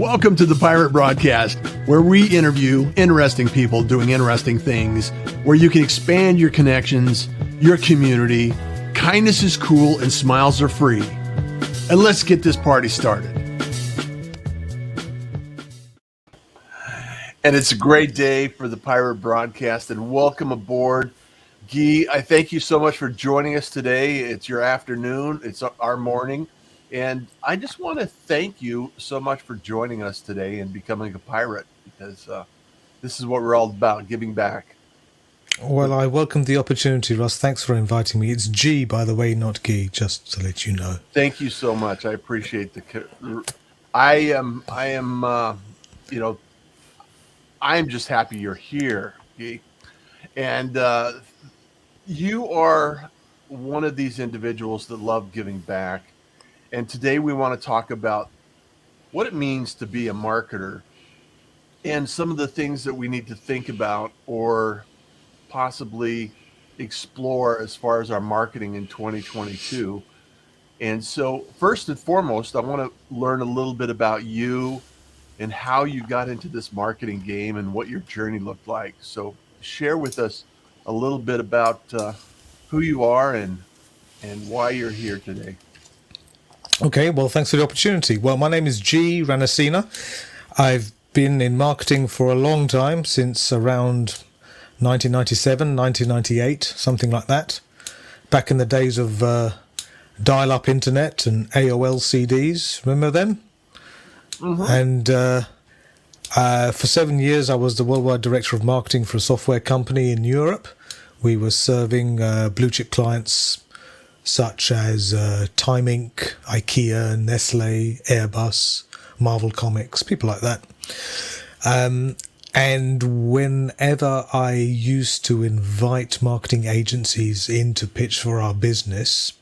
Welcome to the Pirate Broadcast, where we interview interesting people doing interesting things, where you can expand your connections, your community. Kindness is cool and smiles are free. And let's get this party started. And it's a great day for the Pirate Broadcast, and welcome aboard. Gee, I thank you so much for joining us today. It's your afternoon, it's our morning, and I just want to thank you so much for joining us today and becoming a pirate, because this is what we're all about, giving back. Well, I welcome the opportunity, Russ. Thanks for inviting me. It's G, by the way, not Gee, just to let you know. Thank you so much. I appreciate I'm just happy you're here, Gee. And you are one of these individuals that love giving back. And today we want to talk about what it means to be a marketer and some of the things that we need to think about or possibly explore as far as our marketing in 2022. And so first and foremost, I want to learn a little bit about you and how you got into this marketing game and what your journey looked like. So share with us a little bit about who you are and why you're here today. Okay, well, thanks for the opportunity. Well, my name is Gee Ranasinha. I've been in marketing for a long time, since around 1997, 1998, something like that. Back in the days of dial-up internet and AOL CDs, remember them? Mm-hmm. And for 7 years, I was the worldwide director of marketing for a software company in Europe. We were serving blue-chip clients such as Time Inc., IKEA, Nestle, Airbus, Marvel Comics, people like that. And whenever I used to invite marketing agencies in to pitch for our business,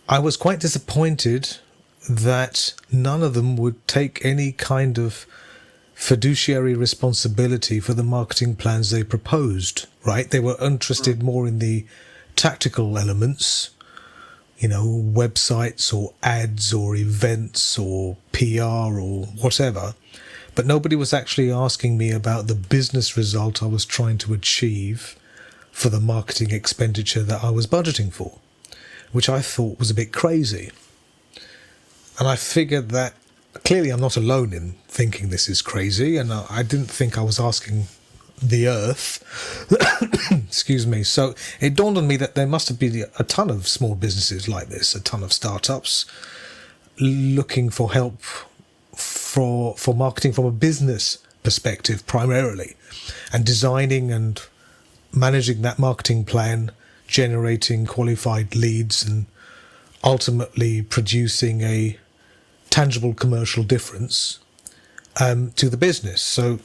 I was quite disappointed that none of them would take any kind of fiduciary responsibility for the marketing plans they proposed, right? They were interested more in the tactical elements, you know, websites or ads or events or PR or whatever. But nobody was actually asking me about the business result I was trying to achieve for the marketing expenditure that I was budgeting for, which I thought was a bit crazy. And I figured that clearly I'm not alone in thinking this is crazy, and I didn't think I was asking the earth. Excuse me. So it dawned on me that there must have been a ton of small businesses like this, a ton of startups looking for help for marketing from a business perspective primarily, and designing and managing that marketing plan, generating qualified leads, and ultimately producing a tangible commercial difference to the business. So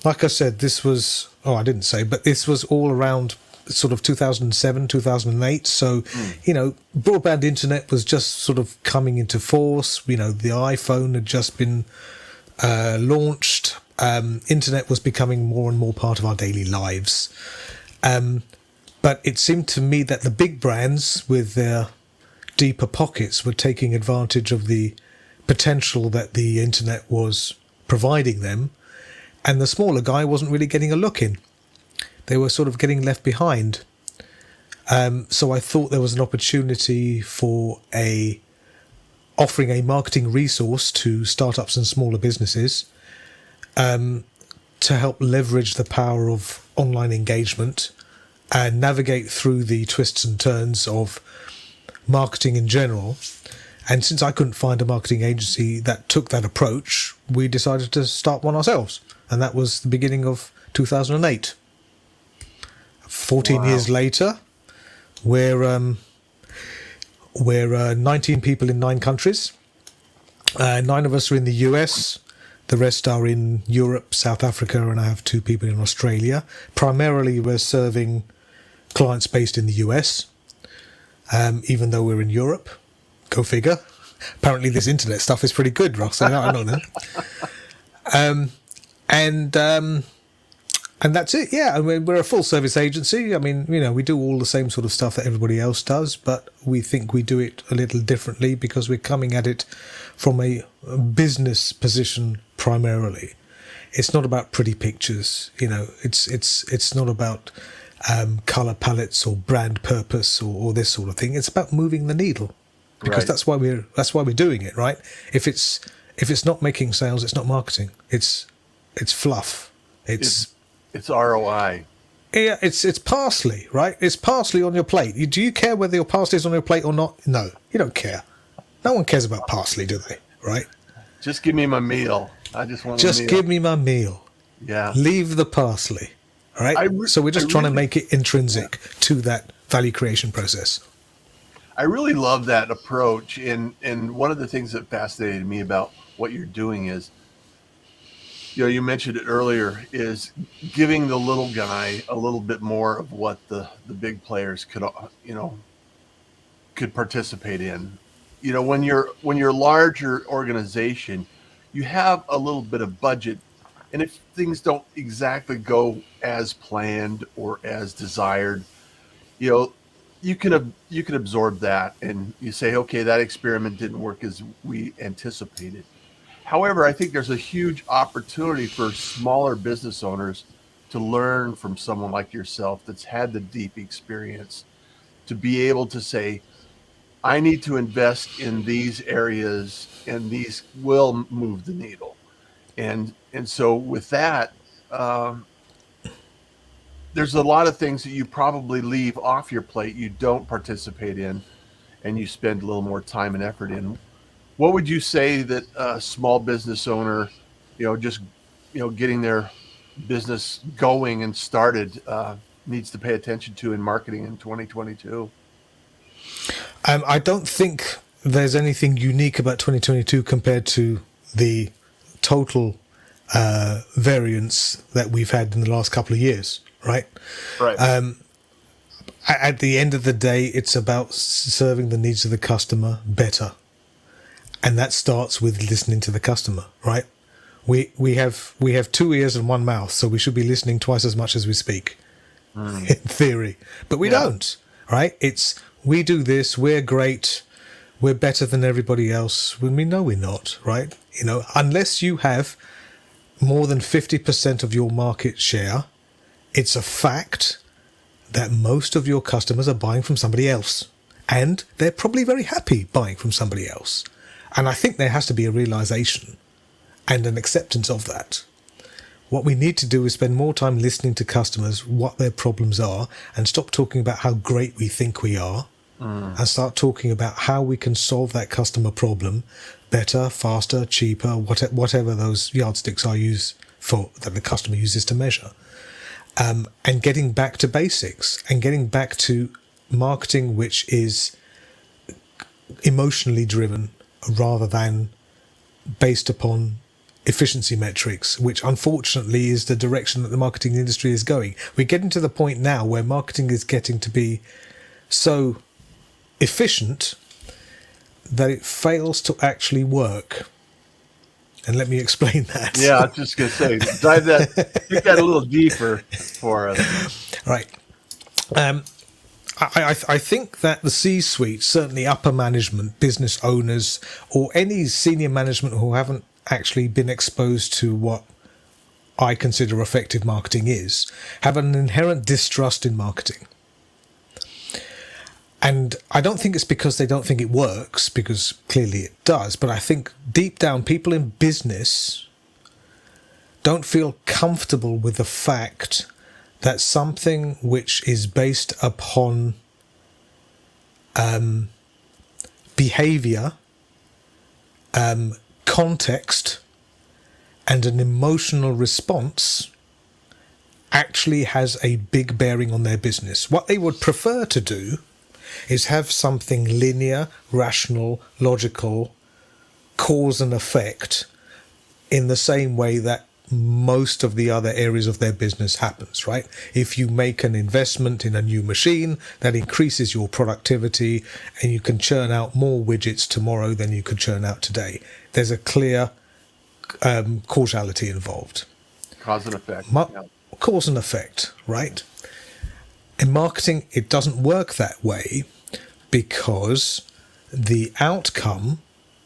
like I said, this was all around sort of 2007, 2008. So, you know, broadband internet was just sort of coming into force. You know, the iPhone had just been launched. Internet was becoming more and more part of our daily lives. But it seemed to me that the big brands with their deeper pockets were taking advantage of the potential that the internet was providing them, and the smaller guy wasn't really getting a look in. They were sort of getting left behind. So I thought there was an opportunity for offering a marketing resource to startups and smaller businesses to help leverage the power of online engagement and navigate through the twists and turns of marketing in general. And since I couldn't find a marketing agency that took that approach, we decided to start one ourselves. And that was the beginning of 2008. 14 years later, we're 19 people in 9 countries. 9 of us are in the US. The rest are in Europe, South Africa, and I have 2 people in Australia. Primarily, we're serving clients based in the US, even though we're in Europe. Go figure. Apparently this internet stuff is pretty good, Ross. I don't know. And that's it. Yeah, I mean, we're a full service agency. I mean, we do all the same sort of stuff that everybody else does, but we think we do it a little differently because we're coming at it from a business position primarily. It's not about pretty pictures, It's not about color palettes or brand purpose or this sort of thing. It's about moving the needle, because Right. that's why we're doing it, right? If it's not making sales, it's not marketing. It's fluff. It's ROI. Yeah, it's parsley, right? It's parsley on your plate. Do you care whether your parsley is on your plate or not? No, you don't care. No one cares about parsley, do they? Right? Just give me my meal. I just want a Just meal. give me my meal. Yeah. Leave the parsley. All right? So we're just trying to make it intrinsic to that value creation process. I really love that approach. And one of the things that fascinated me about what you're doing is, you mentioned it earlier, is giving the little guy a little bit more of what the big players could participate in. When you're a larger organization, you have a little bit of budget, and if things don't exactly go as planned or as desired, you know, you can absorb that, and you say, okay, that experiment didn't work as we anticipated. However, I think there's a huge opportunity for smaller business owners to learn from someone like yourself that's had the deep experience, to be able to say, I need to invest in these areas, and these will move the needle. And so with that, um, there's a lot of things that you probably leave off your plate, you don't participate in, and you spend a little more time and effort in. What would you say that a small business owner, just getting their business going and started, needs to pay attention to in marketing in 2022? I don't think there's anything unique about 2022 compared to the total variance that we've had in the last couple of years, right? Right. At the end of the day, it's about serving the needs of the customer better. And that starts with listening to the customer, right? We have two ears and one mouth, so we should be listening twice as much as we speak, in theory. But we Yeah. don't, right? It's, we do this, we're great, we're better than everybody else, when we know we're not, right? Unless you have more than 50% of your market share, it's a fact that most of your customers are buying from somebody else. And they're probably very happy buying from somebody else. And I think there has to be a realization and an acceptance of that. What we need to do is spend more time listening to customers, what their problems are, and stop talking about how great we think we are, and start talking about how we can solve that customer problem better, faster, cheaper, whatever those yardsticks are used for, that the customer uses to measure. And getting back to basics and getting back to marketing which is emotionally driven rather than based upon efficiency metrics, which unfortunately is the direction that the marketing industry is going. We're getting to the point now where marketing is getting to be so efficient that it fails to actually work. And let me explain that. Yeah, I was just gonna say, dig that a little deeper for us. Right. I think that the C-suite, certainly upper management, business owners, or any senior management who haven't actually been exposed to what I consider effective marketing is, have an inherent distrust in marketing. And I don't think it's because they don't think it works, because clearly it does, but I think deep down people in business don't feel comfortable with the fact that something which is based upon behavior, context, and an emotional response actually has a big bearing on their business. What they would prefer to do is have something linear, rational, logical, cause and effect in the same way that most of the other areas of their business happens, right? If you make an investment in a new machine, that increases your productivity and you can churn out more widgets tomorrow than you could churn out today. There's a clear causality involved. Cause and effect. Mar- Yeah. cause and effect, right? In marketing, it doesn't work that way because the outcome,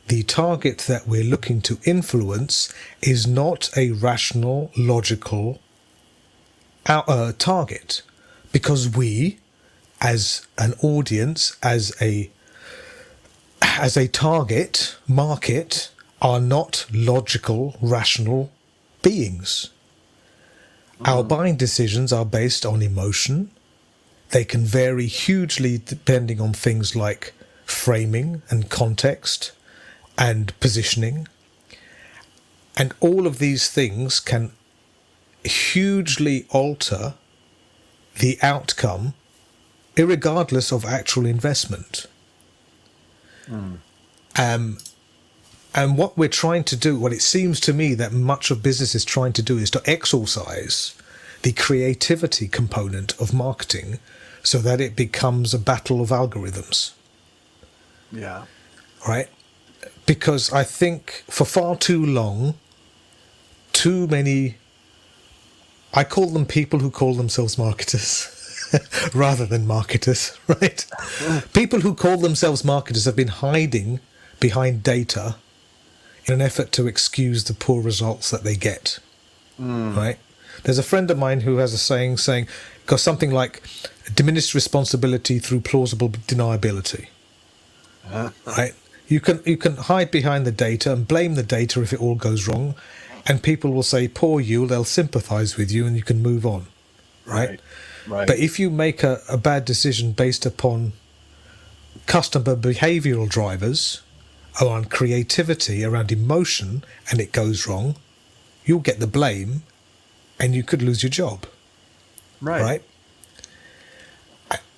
the target that we're looking to influence, is not a rational, logical target. Because we, as an audience, as a target market, are not logical, rational beings. Our buying decisions are based on emotion. They can vary hugely depending on things like framing and context and positioning. And all of these things can hugely alter the outcome, irregardless of actual investment. And what we're trying to do, what it seems to me that much of business is trying to do, is to exorcise the creativity component of marketing so that it becomes a battle of algorithms. Yeah. Right? Because I think for far too long, too many, I call them people who call themselves marketers rather than marketers, right? People who call themselves marketers have been hiding behind data in an effort to excuse the poor results that they get, right? There's a friend of mine who has a saying goes something like, diminished responsibility through plausible deniability, right? You can hide behind the data and blame the data if it all goes wrong, and people will say, poor you, they'll sympathize with you and you can move on, right? Right. But if you make a bad decision based upon customer behavioral drivers, around creativity, around emotion, and it goes wrong, you'll get the blame and you could lose your job. Right?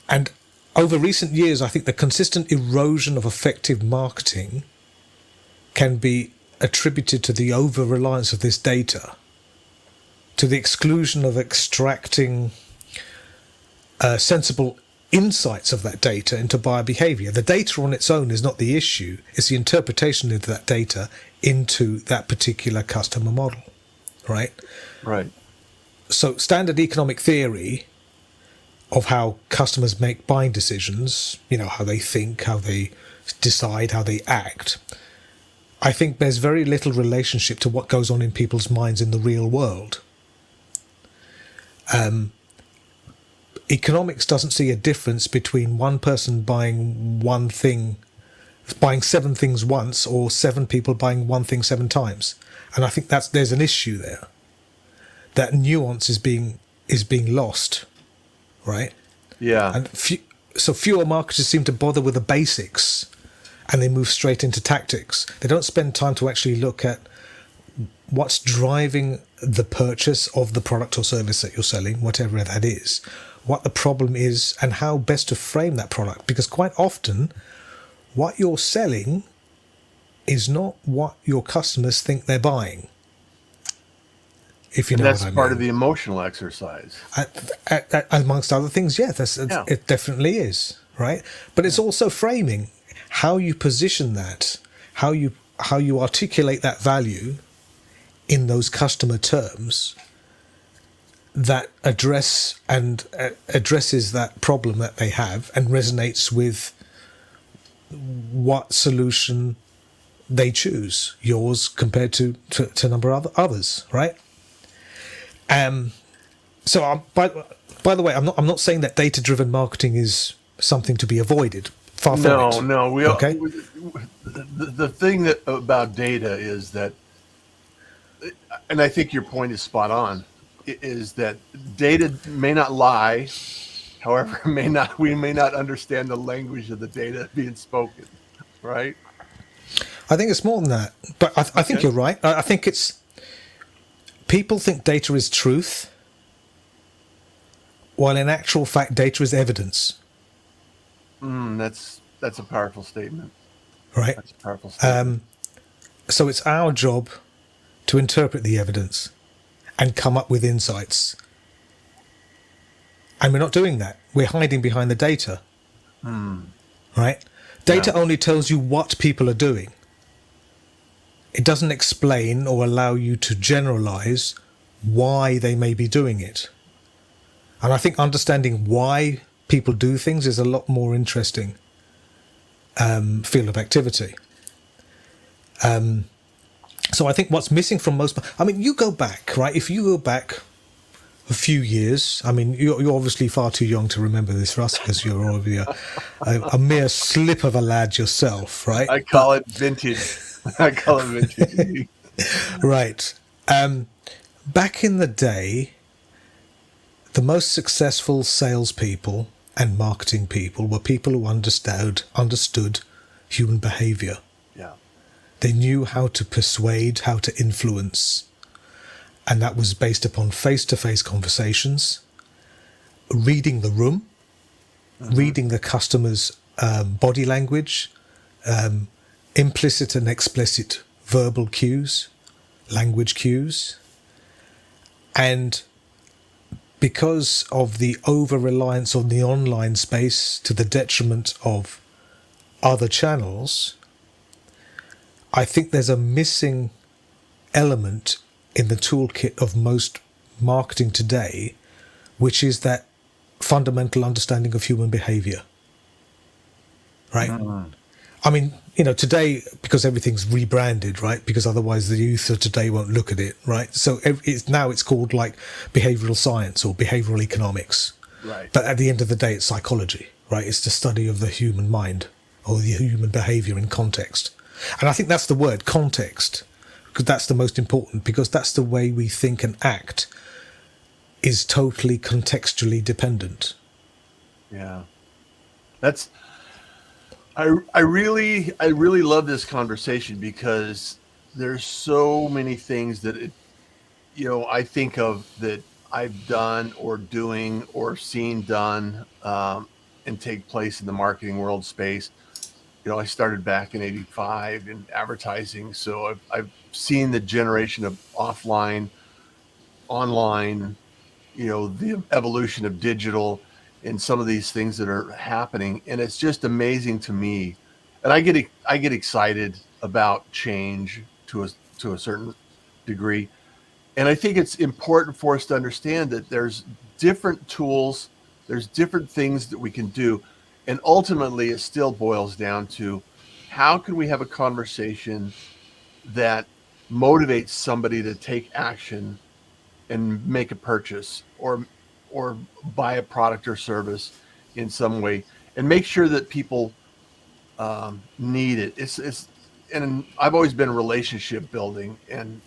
And over recent years, I think the consistent erosion of effective marketing can be attributed to the over-reliance of this data, to the exclusion of extracting sensible insights of that data into buyer behavior. The data on its own is not the issue, it's the interpretation of that data into that particular customer model, right? Right. So standard economic theory of how customers make buying decisions, how they think, how they decide, how they act, I think there's very little relationship to what goes on in people's minds in the real world. Economics doesn't see a difference between one person buying one thing, buying 7 things once, or 7 people buying one thing 7 times. And I think there's an issue there. That nuance is being lost, right? Yeah. And fewer marketers seem to bother with the basics, and they move straight into tactics. They don't spend time to actually look at what's driving the purchase of the product or service that you're selling, whatever that is, what the problem is, and how best to frame that product. Because quite often, what you're selling is not what your customers think they're buying. If you know that's what I mean. part of the emotional exercise. Amongst other things, it definitely is, right? But it's also framing, how you position that, how you articulate that value in those customer terms that addresses that problem that they have and resonates with what solution they choose, yours compared to a number of others, right? So by the way, I'm not saying that data-driven marketing is something to be avoided. Far from it. No. Okay. The thing about data is that, and I think your point is spot on, is that data may not lie. However, we may not understand the language of the data being spoken, right? I think it's more than that. But I think you're right. I think it's, people think data is truth, while in actual fact, data is evidence. That's a powerful statement. Right. That's a powerful statement. So it's our job to interpret the evidence and come up with insights. And we're not doing that. We're hiding behind the data. Right? Data only tells you what people are doing. It doesn't explain or allow you to generalize why they may be doing it. And I think understanding why people do things is a lot more interesting field of activity. So I think what's missing from most, I mean, you go back, right? If you go back a few years, I mean, you're obviously far too young to remember this, Russ, because you're already a mere slip of a lad yourself, right? I call it vintage. I call it vintage. Right. Back in the day, the most successful salespeople and marketing people were people who understood human behavior. Yeah. They knew how to persuade, how to influence. And that was based upon face-to-face conversations, reading the room, reading the customer's body language, implicit and explicit verbal cues, language cues. And because of the over-reliance on the online space to the detriment of other channels, I think there's a missing element in the toolkit of most marketing today, which is that fundamental understanding of human behavior. Right? I mean, today, because everything's rebranded, right? Because otherwise the youth of today won't look at it, right? So it's called like behavioral science or behavioral economics. Right. But at the end of the day, it's psychology, right? It's the study of the human mind or the human behavior in context. And I think that's the word, context, because that's the most important, because that's the way we think and act is totally contextually dependent. Yeah. I really love this conversation because there's so many things that I think of that I've done or doing or seen done and take place in the marketing world space. I started back in '85 in advertising, so I've seen the generation of offline, online, the evolution of digital and some of these things that are happening, and it's just amazing to me. And I get excited about change to a certain degree, and I think it's important for us to understand that there's different tools, there's different things that we can do, and ultimately it still boils down to how can we have a conversation that motivates somebody to take action and make a purchase or buy a product or service in some way, and make sure that people need it. And I've always been relationship building, and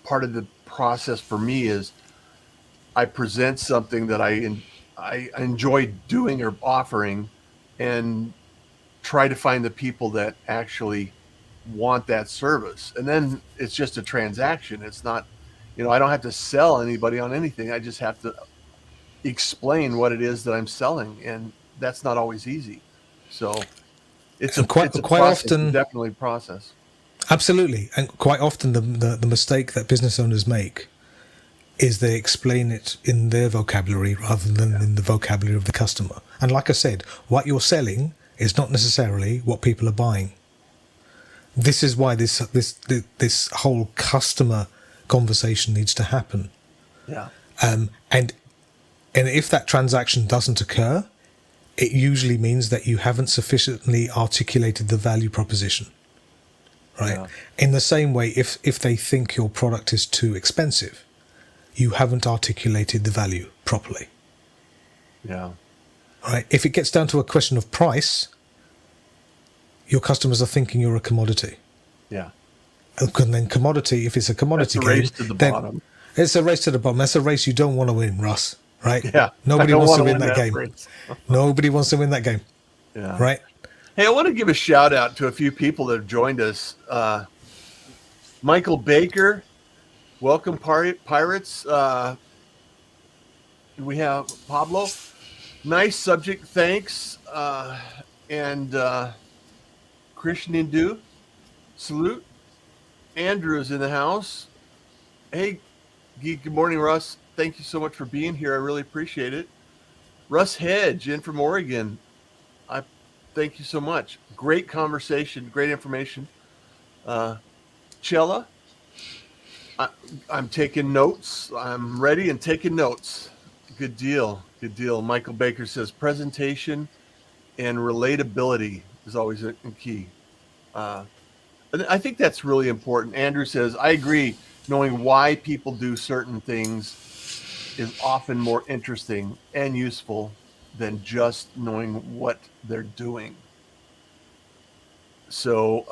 part of the process for me is I present something that I enjoy doing or offering, and try to find the people that actually want that service. And then it's just a transaction. It's not, I don't have to sell anybody on anything. I just have to explain what it is that I'm selling. And that's not always easy. So it's And a quite process, often, definitely a process. absolutely, and quite often the mistake that business owners make is they explain it in their vocabulary rather than in the vocabulary of the customer. And like I said, what you're selling is not necessarily what people are buying. This is why this whole customer conversation needs to happen. Yeah. And if that transaction doesn't occur, it usually means that you haven't sufficiently articulated the value proposition. Right? Yeah. In the same way, if they think your product is too expensive, you haven't articulated the value properly. Yeah. Right? If it gets down to a question of price, your customers are thinking you're a commodity. Yeah. And then commodity, if it's a commodity That's a race game, to the then bottom. it's a race to the bottom. That's a race you don't want to win, Russ. Right? Yeah. Nobody I don't wants to want win that game. race. Nobody wants to win that game. Yeah. Right? Hey, I want to give a shout out to a few people that have joined us. Michael Baker, welcome, Pirates. We have Pablo. Nice subject, thanks. And Krishnan Hindu, salute. Andrew's in the house. Hey, good morning, Russ. Thank you so much for being here. I really appreciate it. Russ Hedge in from Oregon. I thank you so much. Great conversation, great information. Chella, I, I'm taking notes. I'm ready and taking notes. Good deal. Good deal. Michael Baker says presentation and relatability is always a key. Uh, and I think that's really important. Andrew says, I agree. Knowing why people do certain things is often more interesting and useful than just knowing what they're doing. So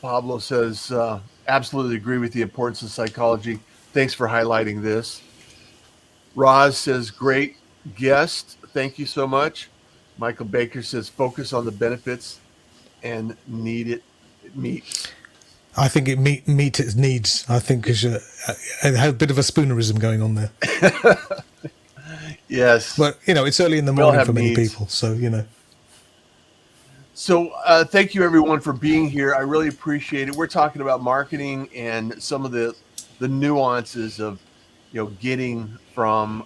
Pablo says, absolutely agree with the importance of psychology. Thanks for highlighting this. Roz says, great guest. Thank you so much. Michael Baker says, focus on the benefits and need it meets. I think it meet its needs. I think it had a bit of a spoonerism going on there. Yes. But, it's early in the We all morning have for many needs. people. So, So thank you everyone for being here. I really appreciate it. We're talking about marketing and some of the nuances of getting from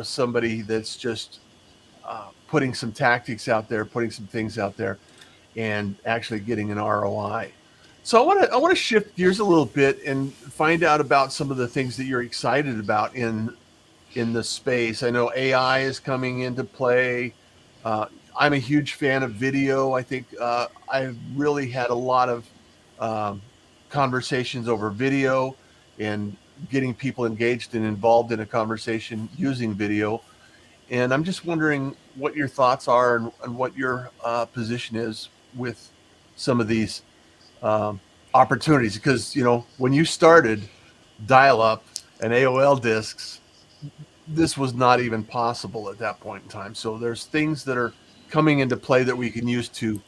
somebody that's just putting some tactics out there, putting some things out there, and actually getting an ROI. So I want to shift gears a little bit and find out about some of the things that you're excited about in the space. I know AI is coming into play. I'm a huge fan of video. I think I've really had a lot of um, conversations over video and getting people engaged and involved in a conversation using video. And I'm just wondering what your thoughts are and what your position is with some of these um, opportunities. Because, when you started dial up and AOL discs, this was not even possible at that point in time. So there's things that are coming into play that we can use to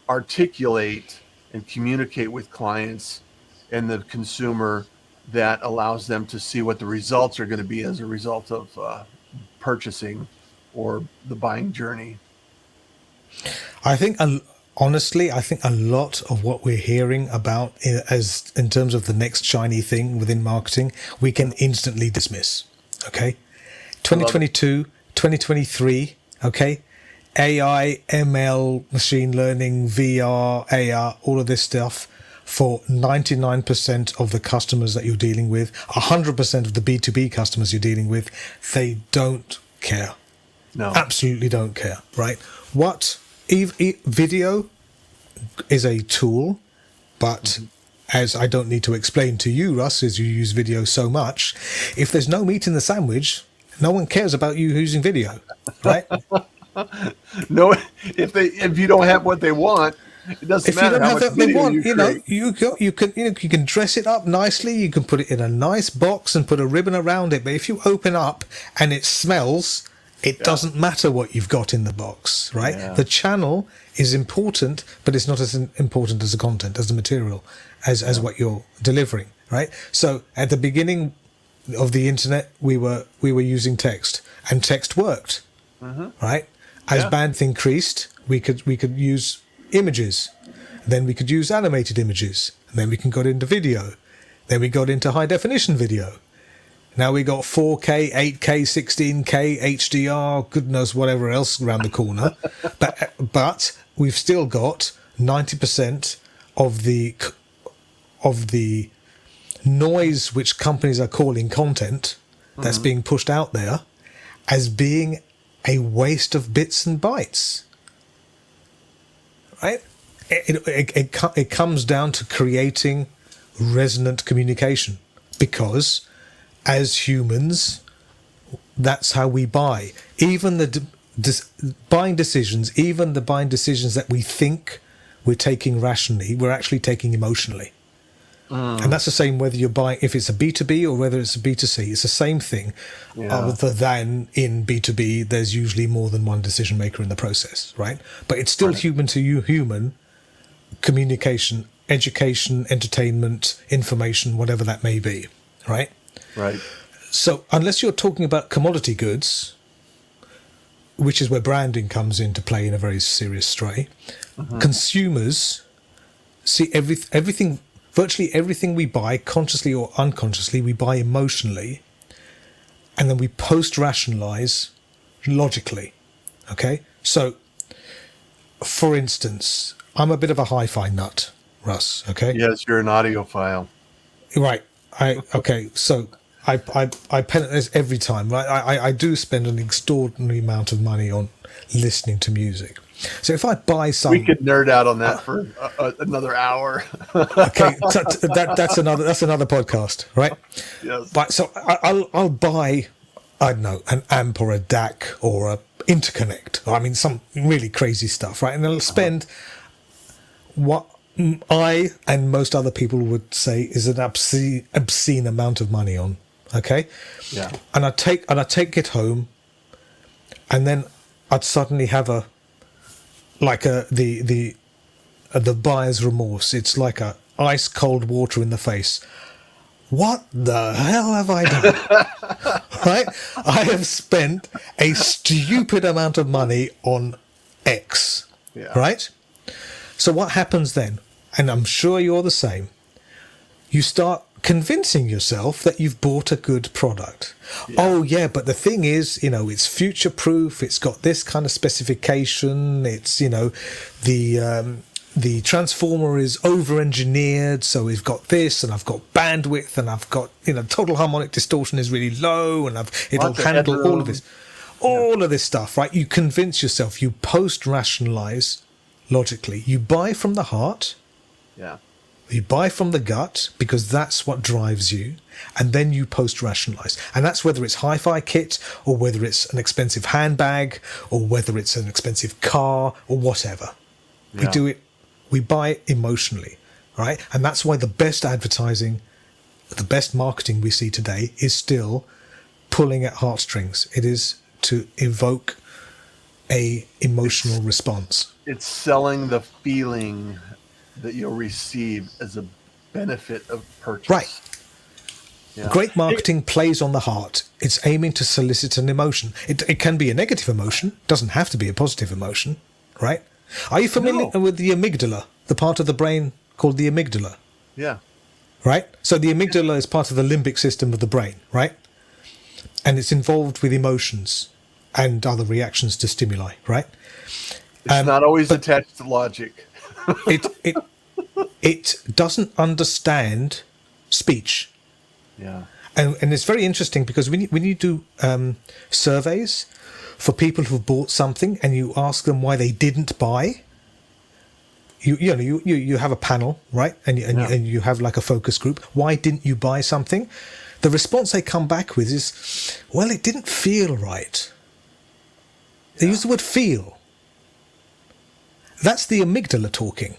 articulate and communicate with clients and the consumer that allows them to see what the results are going to be as a result of purchasing or the buying journey. I think, honestly, I think a lot of what we're hearing about as in terms of the next shiny thing within marketing, we can instantly dismiss. Okay. 2022, 2023. Okay. AI, ML, machine learning, VR, AR, all of this stuff for 99% of the customers that you're dealing with, 100% of the B2B customers you're dealing with, they don't care. No. Absolutely don't care, right? What video is a tool, but as I don't need to explain to you, Russ, as you use video so much, if there's no meat in the sandwich, no one cares about you using video, right? No, if you don't have what they want, it doesn't If you matter don't how have much what they video want, you create. you can dress it up nicely. You can put it in a nice box and put a ribbon around it. But if you open up and it smells, it doesn't matter what you've got in the box, right? Yeah. The channel is important, but it's not as important as the content, as the material, as what you're delivering, right? So at the beginning of the internet, we were using text, and text worked, right? As bandwidth increased, we could use images, then we could use animated images, and then we got into video, then we got into high definition video. Now we got 4K, 8K, 16K, HDR, goodness, whatever else around the corner, but we've still got 90% of the noise which companies are calling content that's being pushed out there as being a waste of bits and bytes. Right? It comes down to creating resonant communication, because as humans, that's how we buy. Even the buying decisions, even the buying decisions that we think we're taking rationally, we're actually taking emotionally. And that's the same whether you're buying, if it's a B2B or whether it's a B2C, it's the same thing. Yeah. Other than in B2B, there's usually more than one decision maker in the process, right? But it's still human to you, human communication, education, entertainment, information, whatever that may be, right? Right. So unless you're talking about commodity goods, which is where branding comes into play in a very serious stray, consumers see everything. Virtually everything we buy, consciously or unconsciously, we buy emotionally, and then we post-rationalize logically. Okay? So, for instance, I'm a bit of a hi-fi nut, Russ, okay? Yes, you're an audiophile. Right. So I pen this every time. Right. I do spend an extraordinary amount of money on listening to music. So if I buy some, We could nerd out on that for another hour. okay, that's another podcast, right? Yes. But so I'll buy, I don't know, an amp or a DAC or a interconnect. I mean, some really crazy stuff, right? And I'll spend what I and most other people would say is an obscene amount of money on. Okay. Yeah. And I take it home, and then I'd suddenly have the buyer's remorse. It's like a ice cold water in the face. What the hell have I done? Right? I have spent a stupid amount of money on X. Yeah. Right? So what happens then? And I'm sure you're the same. You start convincing yourself that you've bought a good product. Yeah. Oh yeah, but the thing is, it's future proof. It's got this kind of specification. It's, the transformer is over engineered. So we've got this, and I've got bandwidth, and I've got, total harmonic distortion is really low, and it'll handle all of this, all of this stuff, right? You convince yourself, you post-rationalize logically. You buy from the heart. Yeah. You buy from the gut because that's what drives you, and then you post-rationalize. And that's whether it's hi-fi kit, or whether it's an expensive handbag, or whether it's an expensive car, or whatever. Yeah. We buy it emotionally, right? And that's why the best advertising, the best marketing we see today is still pulling at heartstrings. It is to evoke a emotional response. It's selling the feeling that you'll receive as a benefit of purchase. Right. Yeah. Great marketing plays on the heart. It's aiming to solicit an emotion. It can be a negative emotion. Doesn't have to be a positive emotion, right? Are you familiar with the amygdala, the part of the brain called the amygdala? Yeah. Right? So the amygdala is part of the limbic system of the brain, right? And it's involved with emotions and other reactions to stimuli, right? It's not always attached to logic. It doesn't understand speech. Yeah. And it's very interesting because when you do surveys for people who've bought something and you ask them why they didn't buy, you have a panel, right? And you have like a focus group. Why didn't you buy something? The response they come back with is, well, it didn't feel right. They use the word feel. That's the amygdala talking.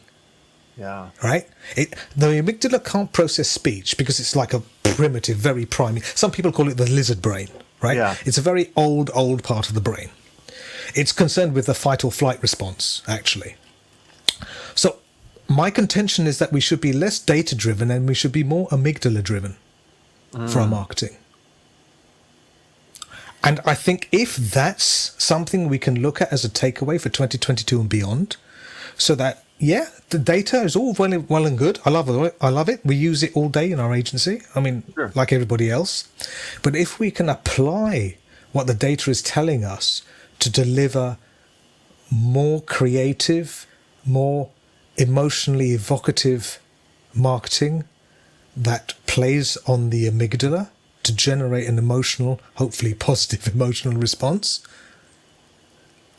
Yeah. Right? The amygdala can't process speech because it's like a primitive, very primary. Some people call it the lizard brain, right? Yeah. It's a very old part of the brain. It's concerned with the fight or flight response, actually. So my contention is that we should be less data-driven and we should be more amygdala-driven for our marketing. And I think if that's something we can look at as a takeaway for 2022 and beyond, so that, yeah, the data is all well and good. I love it. We use it all day in our agency. I mean, sure, like everybody else. But if we can apply what the data is telling us to deliver more creative, more emotionally evocative marketing that plays on the amygdala to generate an emotional, hopefully positive emotional response.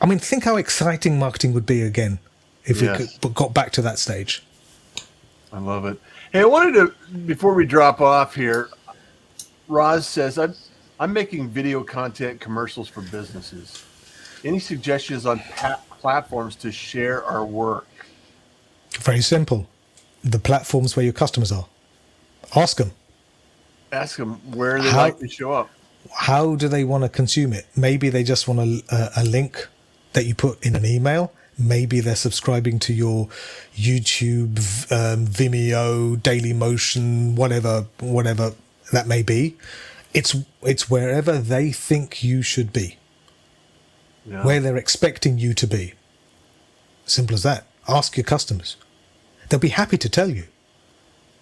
I mean, think how exciting marketing would be again if we got back to that stage. I love it. Hey, I wanted to, before we drop off here, Roz says, I'm making video content commercials for businesses. Any suggestions on platforms to share our work? Very simple. The platforms where your customers are. Ask them. Ask them where they like to show up. How do they want to consume it? Maybe they just want a link that you put in an email. Maybe they're subscribing to your YouTube, Vimeo, Dailymotion, whatever that may be. It's wherever they think you should be, where they're expecting you to be. Simple as that. Ask your customers. They'll be happy to tell you.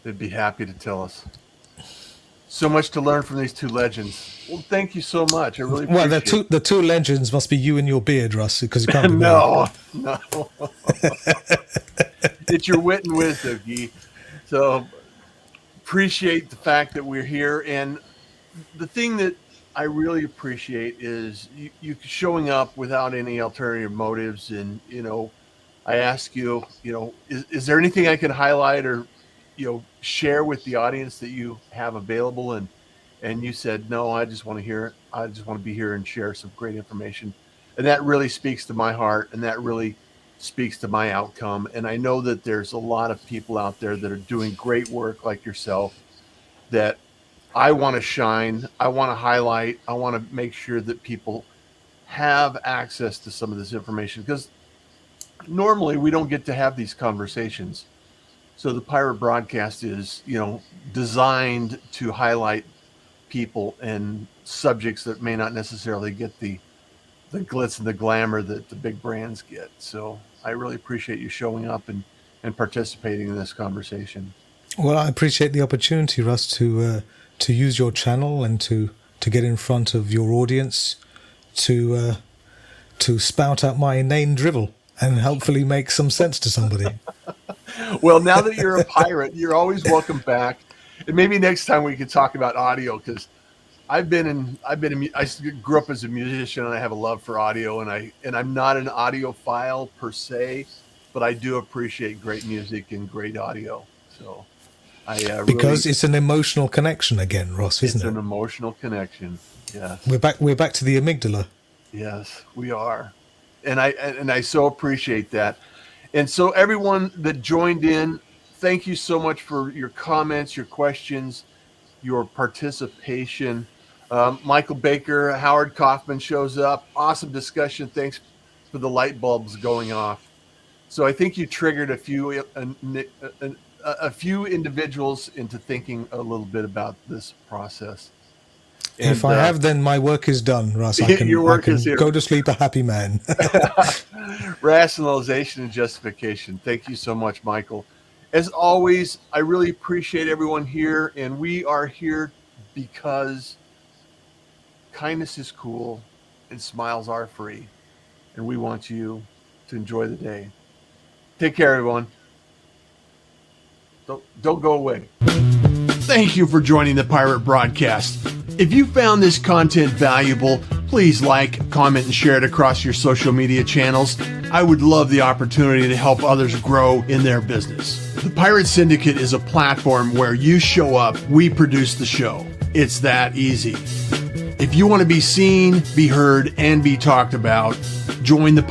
They'd be happy to tell us. So much to learn from these two legends. Well, thank you so much. I really appreciate it. The two legends must be you and your beard, Russ, because you can't be No. It's your wit and wisdom, Gee. So appreciate the fact that we're here. And the thing that I really appreciate is you showing up without any alternative motives. And, I ask you, is there anything I can highlight or, share with the audience that you have available? And you said, no, I just want to be here and share some great information. And that really speaks to my heart, and that really speaks to my outcome. And I know that there's a lot of people out there that are doing great work like yourself that I want to shine. I want to highlight. I want to make sure that people have access to some of this information, because normally we don't get to have these conversations. So the pirate broadcast is, designed to highlight people and subjects that may not necessarily get the glitz and the glamour that the big brands get. So I really appreciate you showing up and participating in this conversation. Well, I appreciate the opportunity, Russ, to use your channel and to get in front of your audience to spout out my inane drivel and hopefully make some sense to somebody. Well, now that you're a pirate, you're always welcome back. And maybe next time we could talk about audio, because I grew up as a musician, and I have a love for audio, and I'm not an audiophile per se, but I do appreciate great music and great audio. So because it's an emotional connection again, Ross, isn't it? It's an emotional connection. Yes. We're back to the amygdala. Yes, we are. And I so appreciate that. And so everyone that joined in, thank you so much for your comments, your questions, your participation. Michael Baker, Howard Kaufman shows up. Awesome discussion. Thanks for the light bulbs going off. So I think you triggered a few individuals into thinking a little bit about this process. And if I have, then my work is done, Russ. Your work is here. Go to sleep a happy man. Rationalization and justification. Thank you so much, Michael. As always, I really appreciate everyone here, and we are here because kindness is cool and smiles are free, and we want you to enjoy the day. Take care, everyone. Don't go away. Thank you for joining the Pirate Broadcast. If you found this content valuable, please like, comment, and share it across your social media channels. I would love the opportunity to help others grow in their business. The Pirate Syndicate is a platform where you show up, we produce the show. It's that easy. If you want to be seen, be heard, and be talked about, join the